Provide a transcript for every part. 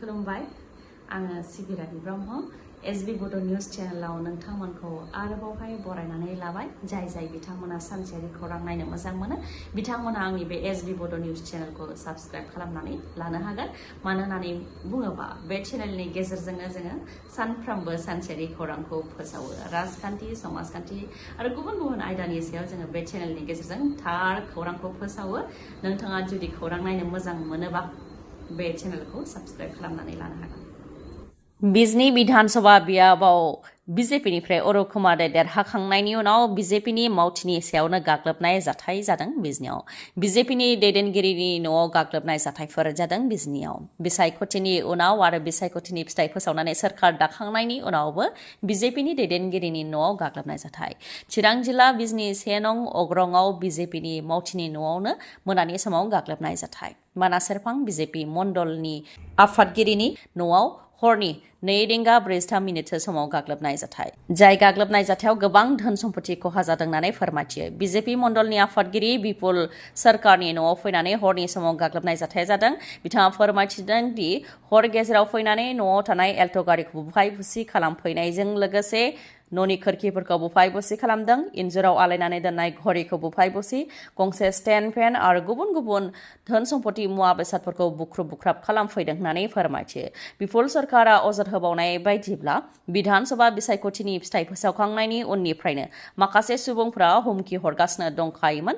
खुलुमबाय आङो सिबिरानि ब्रह्म एसबी बड' निउज चेनेलाव नोंथांमोनखौ आरोबावहाय बरायनानै लाबाय जाय बिथांमोना सानसेयारि खौरां नायनो मोजां मोनो बिथांमोना आंनि बे एसबी बड' निउज चेनेलखौ साबस्क्राइब खालामनानै लानो हागोन मानो होननानै बुङोबा बे चेनेलनि गेजेरजोंनो जोङो सानफ्रोमबो सानसेयारि खौरांखौ फोसावो राजखान्थि समाजखान्थि आरो गुबुन आयदानि सायाव जोङो बे चेनेलनि गेजेरजों थार खौरांखौ फोसावो नोंथाङा जुदि खौरां नायनो मोजां मोनोबा बे चेनेलखौ साबस्क्राइब खालामनानै लानो हागोन बिजनी विधानसभा बियाबाव बीजेपीनिफ्राय अरुकुमार देरहाखांनायनि उनाव बीजेपीनि मावथिनि सायावनो गाग्लोबनाय जाथाय जादों बिजनीआव बीजेपीनि दैदेनगिरिनि न'आव गाग्लोबनाय जाथायफोर जादों बिजनीआव बिसायख'थिनि उनाव आरो बिसायख'थिनि फिथाइ फोसावनानै सोरखार दाखांनायनि उनावबो बीजेपीनि दैदेनगिरिनि न'आव गाग्लोबनाय जाथाय चिरां जिल्ला बिजनी 1 नं अग्रंआव बीजेपीनि मावथिनि न'आवनो मोनानि समाव गाग्लोबनाय जाथाय मानासेरफां बीजेपी मण्डलनि आफादगिरिनि न'आव हरनि 2:43 समाव गाग्लोबनाय जाथाय जाय गाग्लोबनाय जाथायाव गोबां धोन सम्पति खहा जादों होननानै फोरमायथियो बीजेपी मण्डलनि आफादगिरि बिपुल सरकारनि न'आव फैनानै हरनि समाव गाग्लोबनाय जाथाया जादों बिथाङा फोरमायथिदों दि हर गेजेराव फैनानै न'आव थानाय एल्ट' गारिखौ बुफाय बुसि खालामफैनायजों लोगोसे न'नि खोरखिफोरखौ बुफाय बुसि खालामदों इन्जुराव आलायनानै दोननाय घड़ीखौ बुफाय बुसि गंसे स्टेन्ड फेन आरो गुबुन धोन सम्पति मुवा बेसादफोरखौ बुख्रुब बुख्राब खालामफैदों होननानै फोरमायथियो बिपुल सरकारा अजद होबावनाय बायदिब्ला विधानसभा बिसायख'थिनि फिथाइ फोसावखांनायनि उननिफ्रायनो माखासे सुबुंफोरा हुमखि हरगासिनो दंखायोमोन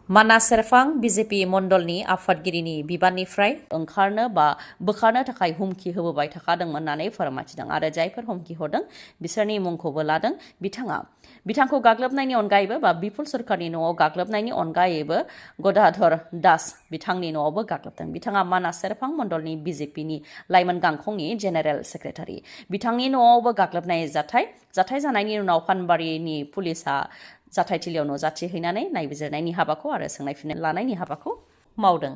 मानासेरफां बीजेपी मण्डलनि आफादगिरिनि बिबाननिफ्राय ओंखारनो बा बोखारनो थाखाय हुमखि होबोबाय थाखादोंमोन होननानै फोरमायथिदों आरो जायफोर हुमखि हरदों बिसोरनि मुंखौबो लादों बिथांखौ गाग्लोबनायनि अनगायैबो बा बिपुल सरकारनि न'आव गाग्लोबनायनि अनगायैबो गदाधर दास बिथांनि न'आवबो गाग्लोबदों बिथाङा मानासेरफां मण्डलनि बीजेपीनि लाइमोन गांखंनि जेनेरेल सेक्रेटारि बिथांनि न'आवबो गाग्लोबनाय जाथाय जानायनि उनाव फानबारिनि पुलिसआ जाथायथिलियाव नुजाथि हैनानै नायबिजिरनायनि हाबाखौ आरो सोंनाय फिननाय लानायनि हाबाखौ मावदों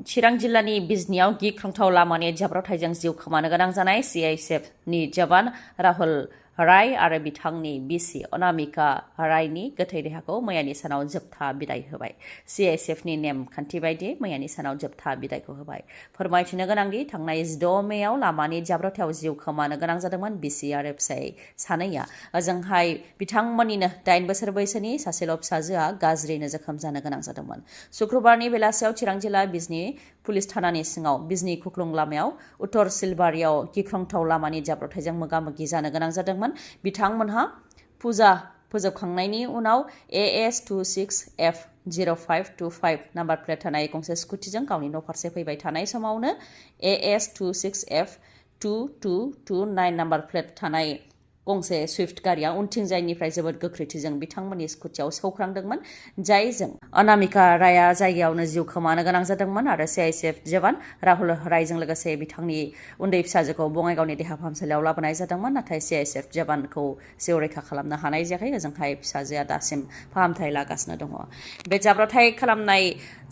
चिरां जिल्लानि बिजनीआव गिख्रंथाव लामानि जाब्रबथायजों जिउ खोमानो गोनां जानाय सीआईएसएफनि जवान राहुल राय आरो बिथांनि बिसि अनामिका रायनि गोथै देहाखौ मैयानि सानाव जोबथा बिदाय होबाय सीआईएसएफनि नेम खान्थि बायदि मैयानि सानाव जोबथा बिदायखौ होबाय फोरमायथिनो गोनांदि थांनाय 16 मेआव लामानि जाब्रबथायाव जिउ खोमानो गोनां जादोंमोन बिसि आरो फिसाय सानैया ओजोंहाय बिथांमोननिनो 8 बोसोर बैसोनि सासेल' फिसाजोआ गाज्रियैनो जोखोम जानो गोनां जादोंमोन शुक्रबारनि बेलासियाव चिरां जिल्ला बिजनी पुलिस थानानि सिङाव बिजनी खुख्लुं लामायाव उत्तर सिलबारियाव गिख्रंथाव लामानि जाब्रबथायजों मोगा-मोगि जानो गोनां जादोंमोन बिथांमोनहा फुजा फोजोबखांनायनि उनाव AS26F0525 नाम्बार प्लेट थानाय गंसे स्कुटिजों गावनि न' फारसे फैबाय थानाय समावनो AS26F2229 नाम्बार प्लेट थानाय गंसे स्विफ्ट गारिया उनथिंजायनिफ्राय जोबोद गोख्रैथिजों बिथांमोननि स्कुटियाव सौख्रांदोंमोन जायजों अनामिका राया जायगायावनो जिउ खोमानो गोनां जादोंमोन आरो सीआईएसएफ जवान राहुल रायजों लोगोसे बिथांनि उन्दै फिसाजोखौ बङाइगावनि देहा फाहामसालियाव लाबोनाय जादोंमोन नाथाय सीआईएसएफ जवानखौ जिउ रैखा खालामनो हानाय जायाखै ओजोंहाय फिसाजोआ दासिम फाहामथाय लागासिनो दङ बे जाब्रबथाय खालामनाय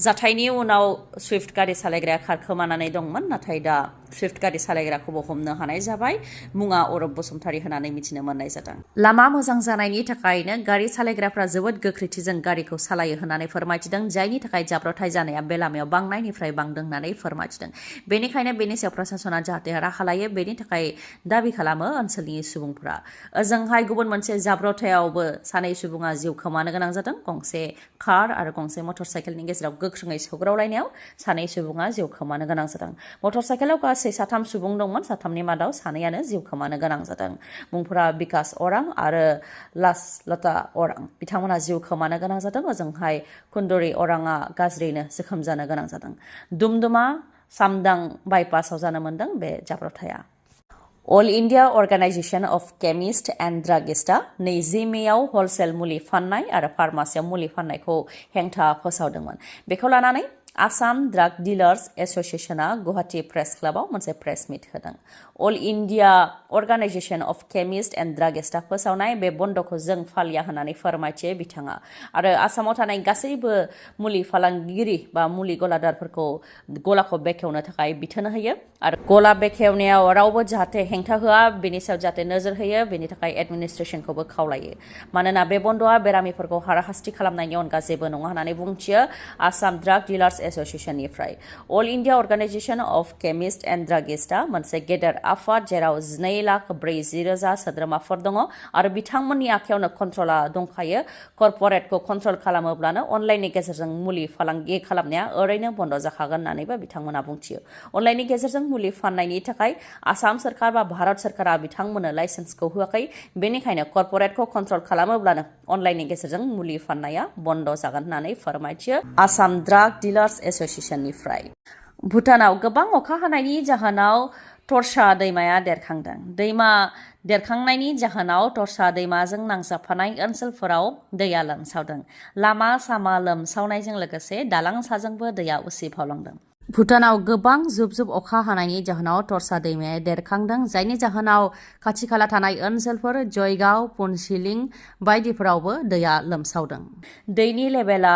जाथायनि उनाव स्विफ्ट गारि सालायग्राया खारखोमानानै दंमोन नाथाय दा स्विफ्ट गारि सालायग्राखौबो हमनो हानाय जाबाय मुङा अरब बसुमतारी होननानै मिथिनो मोननाय जादों लामा मोजां जानायनि थाखायनो गारि सालायग्राफ्रा जोबोद गोख्रैथिजों गारिखौ सालायो होननानै फोरमायथिदों जायनि थाखाय जाब्रबथाय जानाया बे लामायाव बांनायनिफ्राय बांदों होननानै फोरमायथिदों बेनिखायनो बेनि सायाव प्रशासना जाहाथे राहा लायो बेनि थाखाय दाबि खालामो ओनसोलनि सुबुंफोरा ओजोंहाय गुबुन मोनसे जाब्रबथायावबो सानै सुबुङा जिउ खोमानो गोनां जादों गंसे कार आरो गंसे मटर साइकेलनि गेजेराव गोख्रोङै सौग्रावलायनायाव सानै सुबुङा जिउ खोमानो गोनां जादों मटर साइकेलाव गासै 3 सुबुं दंमोन 3नि मादाव सानैयानो जिउ खोमानो गोनां जादों मुंफोरा बिकास अरां आरो लासलता अरां बिथांमोना जिउ खोमानो गोनां जादों ओजोंहाय कुन्दुरि अराङा गाज्रियैनो जोखोम जानो गोनां जादों दुमदुमा सामदां बाइपासाव जानो मोन्दों बे जाब्रबथाया all India organisation of chemist and ड्रागिस्टआ 20 मेआव हलसेल मुलि फाननाय आरो फार्मासियाव मुलि फाननायखौ हेंथा फोसावदोंमोन बेखौ लानानै आसाम ड्राग डिलार्स एस'सिएशनआ गुवाहाटी प्रेस क्लाबाव मोनसे प्रेस मिट होदों all India organisation of chemist and ड्रागिस्टआ फोसावनाय बे बन्द'खौ जों फालिया होननानै फोरमायथियो बिथाङा आरो आसामाव थानाय गासैबो मुलि फालांगिरि बा मुलि गलादारफोरखौ गलाखौ बेखेवनो थाखाय बिथोन होयो आरो गला बेखेवनायाव रावबो जाहाथे हेंथा होआ बेनि सायाव जाहाथे नोजोर होयो बेनि थाखाय एडमिनिस्ट्रेशनखौबो खावलायो मानोना बे बन्द'आ बेरामिफोरखौ हाराहास्ति खालामनायनि अनगा जेबो नङा होननानै बुंथियो आसाम ड्राग डिलार्स एसोसिएशननिफ्राय all India organisation of chemist and ड्रागिस्टआ मोनसे गेदेर आफाद जेराव 2,40,000 सोद्रोमाफोर दङ आरो बिथांमोननि आखायावनो कन्ट्रला दंखायो कर्परेटखौ कन्ट्रल खालामोब्लानो अनलाइननि गेजेरजों मुलि फालांगि खालामनाया ओरैनो बन्द जाखागोन होननानैबो बिथांमोना बुंथियो अनलाइननि गेजेरजों मुलि फाननायनि थाखाय आसाम सरकार बा भारत सरकारा बिथांमोननो लाइसेन्सखौ होआखै बेनिखायनो कर्परेटखौ कन्ट्रल खालामोब्लानो अनलाइननि गेजेरजों मुलि फाननाया बन्द जागोन होननानै फोरमायथियो आसाम ड्राग डिलार्स एसोसिएशननिफ्राय भुटानाव गोबां अखा हानायनि जाहोनाव टर्सा दैमाया देरखांदों दैमा देरखांनायनि जाहोनाव टर्सा दैमाजों नांजाबफानाय ओनसोलफोराव दैया लोमसावदों लामा सामा लोमसावनायजों लोगोसे दालां साजोंबो दैया उसिफावलांदों भुटानाव गोबां जुब जुब अखा हानायनि जाहोनाव टर्सा दैमाया देरखांदों जायनि जाहोनाव खाथि खाला थानाय ओनसोलफोर जयगाव पुनसिलिं बायदिफोरावबो दैया लोमसावदों दैनि लेभेला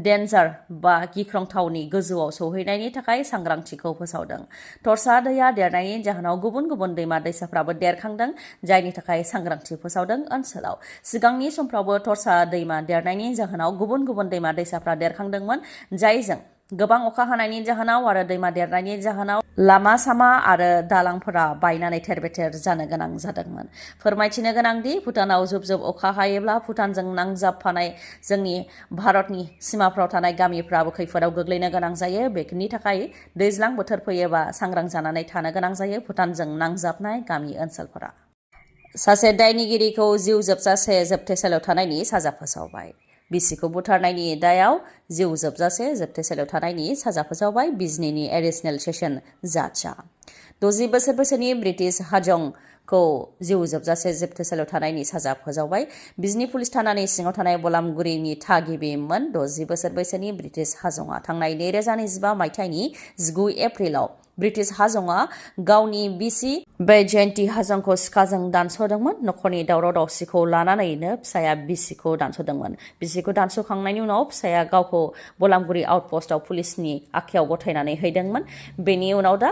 डेन्जार बा गिख्रंथावनि गोजौआव सौहैनायनि थाखाय सांग्रांथिखौ फोसावदों टर्सा दैया देरनायनि जाहोनाव गुबुन गुबुन दैमा दैसाफ्राबो देरखांदों जायनि थाखाय सांग्रांथि फोसावदों ओनसोलाव सिगांनि समफ्रावबो टर्सा दैमा देरनायनि जाहोनाव गुबुन गुबुन दैमा दैसाफ्रा देरखांदोंमोन जायजों गोबां अखा हानायनि जाहोनाव आरो दैमा देरनायनि जाहोनाव लामा सामा आरो दालांफोरा बायनानै थेर-बेथेर जानो गोनां जादोंमोन फोरमायथिनो गोनांदि भुटानाव जुब जुब अखा हायोब्ला भुटानजों नांजाबफानाय जोंनि भारतनि सीमाफ्राव थानाय गामिफ्राबो खैफोदाव गोग्लैनो गोनां जायो बेनि थाखाय दैज्लां बोथोर फैयोबा सांग्रां जानानै थानो गोनां जायो भुटानजों नांजाबनाय गामि ओनसोलफोरा सासे दायनिगिरिखौ जिउ जोबजासे जोबथेसालियाव थानायनि साजा फोसावबाय बिसिखौ बुथारनायनि दायाव जिउ जोबजासे जोबथेसालियाव थानायनि साजा फोसावबाय बिजनीनि एडिशनेल सेसन जाजआ 60 बोसोर बैसोनि ब्रिटिश हाजंखौ जिउ जोबजासे जोबथेसालियाव थानायनि साजा फोसावबाय बिजनी पुलिस थानानि सिङाव थानाय बलामगुरिनि थागिबिमोन 60 बोसोर बैसोनि ब्रिटिश हाजंआ थांनाय 2025 मायथाइनि 19 एप्रिलाव ब्रिटिश हाजंआ गावनि बिसि बैजयन्ती हाजंखौ सिखाजों दानस'दोंमोन नखरनि दावराव दावसिखौ लानानैनो फिसाया बिसिखौ दानस'दोंमोन बिसिखौ दानस'खांनायनि उनाव फिसाया गावखौ बलामगुरि आउटपस्टआव पुलिसनि आखायाव गथायनानै हैदोंमोन बेनि उनाव दा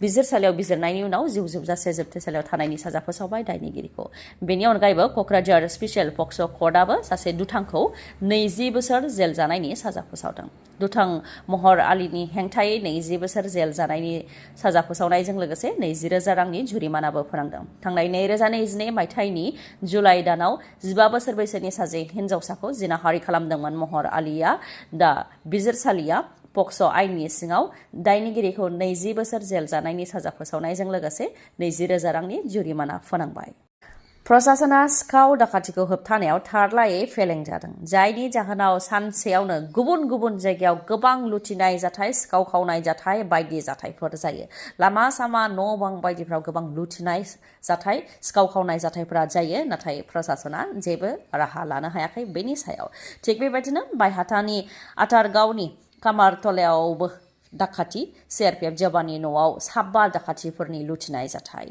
बिजिरसालियाव बिजिरनायनि उनाव जिउ जोबजासे जोबथेसालियाव थानायनि साजा फोसावबाय दायनिगिरिखौ बेनि अनगायैबो क'क्राझार स्पेशल पक्स' कर्टआबो सासे दुथांखौ 20 बोसोर जेल जानायनि साजा फोसावदों दुथां महर आलीनि हेंथायै 20 बोसोर जेल जानायनि साजा फोसावनायजों लोगोसे 20,000 रांनि जुरिमानाबो फोनांदों थांनाय 2022 मायथाइनि जुलाइ दानाव 15 बोसोर बैसोनि सासे हिन्जावसाखौ जिनाहारि खालामदोंमोन महर आलीया दा बिजिरसालिया पक्स' आइननि सिङाव दायनिगिरिखौ 20 बोसोर जेल जानायनि साजा फोसावनायजों लोगोसे 20,000 रांनि जुरिमाना फोनांबाय प्रशासना सिखाव दाखाथिखौ होबथानायाव थारलायै फेलें जादों जायनि जाहोनाव सानसेयावनो गुबुन गुबुन जायगायाव गोबां लुथिनाय जाथाय सिखाव खावनाय जाथाय बायदि जाथायफोर जायो लामा सामा न' बां बायदिफ्राव गोबां लुथिनाय जाथाय सिखाव खावनाय जाथायफोरा जायो नाथाय प्रशासना जेबो राहा लानो हायाखै बेनि सायाव थिग बेबायदिनो बायहाटानि आतारगावनि कामारतलायावबो दाखाथि CRPF जवाननि न'आव 7 दाखाथिफोरनि लुथिनाय जाथाय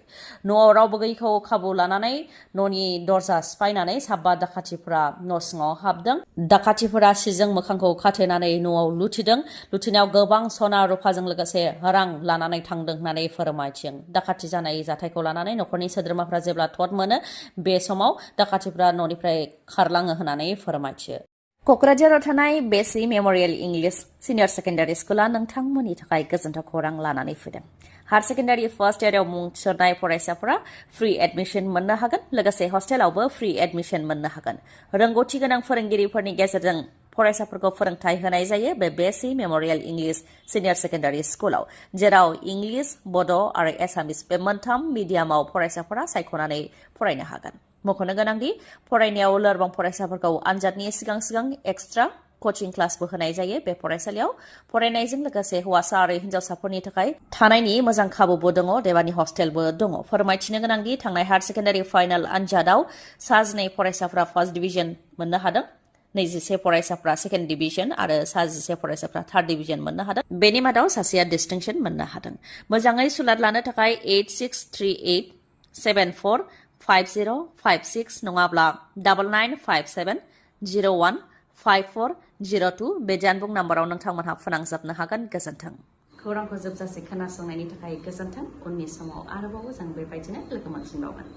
न'आव रावबो गैयैखौ खाबु लानानै न'नि दरजा सिफायनानै 7 दाखाथिफोरा न' सिङाव हाबदों दाखाथिफोरा सिजों मोखांखौ खाथेनानै न'आव लुथिदों लुथिनायाव गोबां सना रुफाजों लोगोसे रां लानानै थांदों होननानै फोरमायथिदों दाखाथि जानाय जाथायखौ लानानै न'खरनि सोद्रोमाफ्रा जेब्ला थद मोनो बे समाव दाखाथिफोरा न'निफ्राय खारलाङो होननानै फोरमायथियो क'क्राझाराव थानाय बेसि मेम'रियेल इंलिश सिनियर सेकेन्डारि स्कुला नोंथांमोननि थाखाय गोजोनथाव खौरां लानानै फैदों हायर सेकेन्डारि फार्स्ट इयाराव मुं थिसननाय फरायसाफोरा फ्रि एडमिशन मोननो हागोन लोगोसे हस्टेलावबो फ्रि एडमिशन मोननो हागोन रोंगौथि गोनां फोरोंगिरिफोरनि गेजेरजों फरायसाफोरखौ फोरोंथाय होनाय जायो बे बेसि मेम'रियेल इंलिश सिनियर सेकेन्डारि स्कुलाव जेराव इंलिश बड' आरो एसामिस बे मोनथाम मिडियामाव फरायसाफोरा सायख'नानै फरायनो हागोन मख'नो गोनांदि फरायनायाव लोरबां फरायसाफोरखौ आनजादनि सिगां सिगां एक्सट्रा कोचिं क्लासबो होनाय जायो बे फरायसालियाव फरायनायजों लोगोसे हौवासा आरो हिन्जावसाफोरनि थाखाय थानायनि मोजां खाबुबो दङ देबानि हस्टेलबो दङ फोरमायथिनो गोनांदि थांनाय हायर सेकेन्डारि फाइनाल आनजादाव 2 फरायसाफोरा फार्स्ट डिभिजन मोननो हादों 21 फरायसाफ्रा सेकेन्ड डिभिजन आरो 11 फरायसाफ्रा थार्ड डिभिजन मोननो हादों बेनि मादाव सासेया डिस्टिंक्शन मोननो हादों मोजाङै सुलाद लानो थाखाय 8638745056 नङाब्ला 9957015402 बे जानबुं नाम्बाराव नोंथांमोनहा फोनांजाबनो हागोन गोजोन्थों खौरांखौ जोबजासे खोनासंनायनि थाखाय गोजोन्थों उननि समाव आरोबाव जों बेबायदिनो लोगो मोनफिनबावगोन